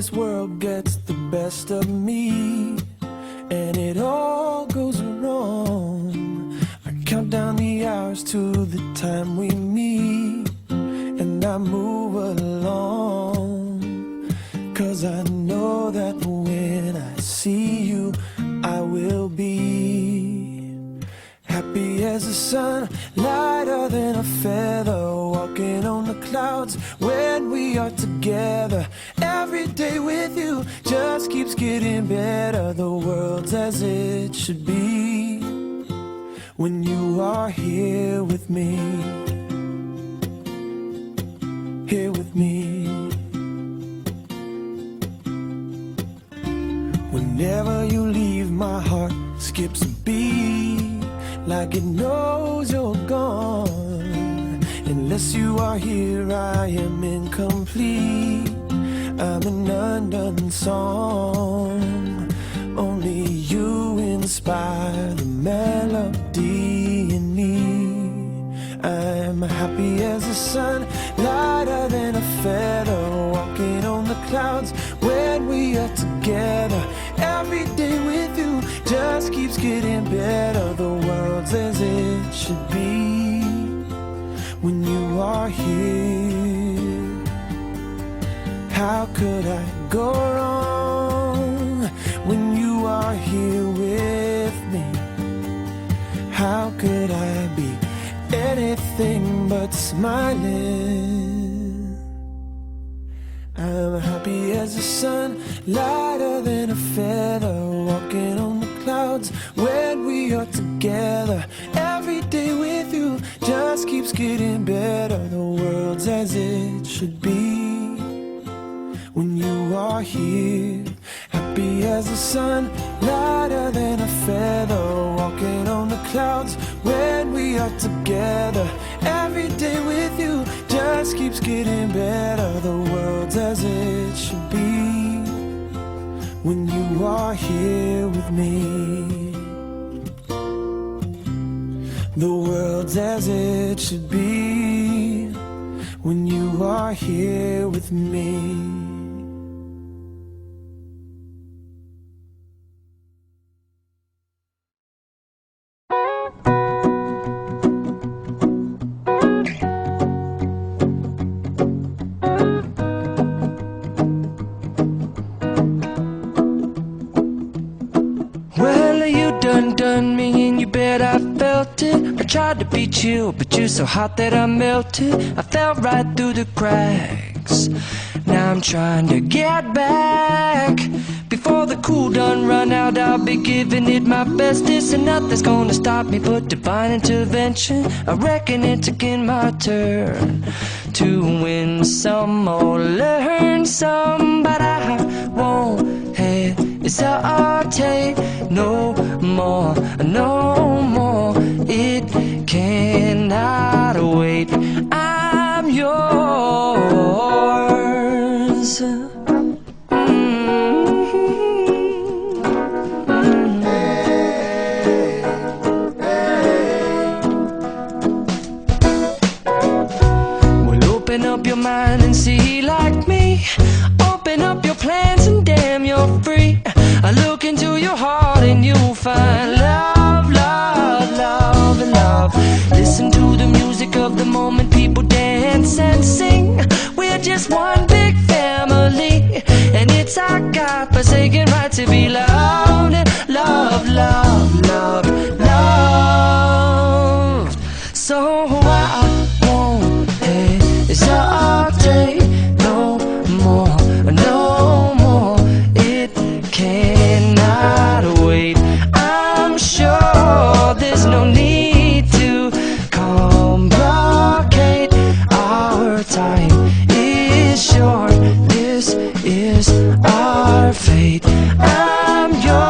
this world gets the best of me, and it all goes wrong. I count down the hours to the time we meet, and I move along, 'cause I know that when I see you, I will be happy as the sun, lighter than a feather, walking on the clouds when we are together. Every day with you just keeps getting better. The world's as it should be when you are here with me, here with me. Whenever you leave, my heart skips a beat, like it knows you're gone. Unless you are here, I am incomplete. I'm an undone song. Only you inspire the melody in me. I'm happy as the sun, lighter than a feather, walking on the clouds when we are together. Every day with you just keeps getting better. The world's as it should be when you are here. How could I go wrong when you are here with me? How could I be anything but smiling? I'm happy as the sun, lighter than a feather, walking on the clouds when we are together. Every day with you just keeps getting better. The world's as it should be when you are here. Happy as the sun, lighter than a feather, walking on the clouds when we are together. Every day with you just keeps getting better. The world's as it should be when you are here with me. The world's as it should be when you are here with me. Done me and you bet I felt it. I tried to beat you, but you're so hot that I melted. I fell right through the cracks. Now I'm trying to get back. Before the cool done run out, I'll be giving it my bestest, and nothing's gonna stop me but divine intervention. I reckon it's again my turn to win some or learn some, but I won't hesitate no more, no more. It cannot wait. I'm yours. Well, open up your mind and see like me. Open up your plans and damn, you're free. I look into your heart and you'll find love, love, love, and love. Listen to the music of the moment, people dance and sing. We're just one big family, and it's our God-forsaken right to be loved and love, love, love, loved. So I won't hesitate no more, no more. It cannot wait. I'm sure there's no need to complicate. Our time is short. This is our fate. I'm yours.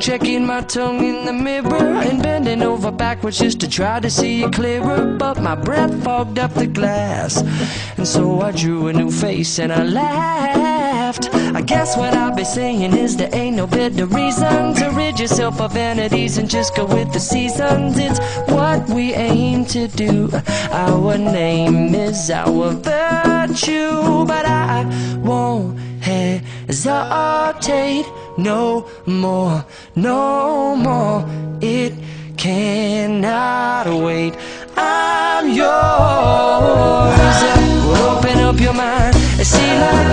checking my tongue in the mirror and bending over backwards just to try to see it clearer. But my breath fogged up the glass, and so I drew a new face and I laughed. I guess what I'll be saying is there ain't no better reason to rid yourself of vanities and just go with the seasons. It's what we aim to do. Our name is our virtue, but I won't hesitate no more, no more. It cannot wait. I'm yours. Well, open up your mind and see like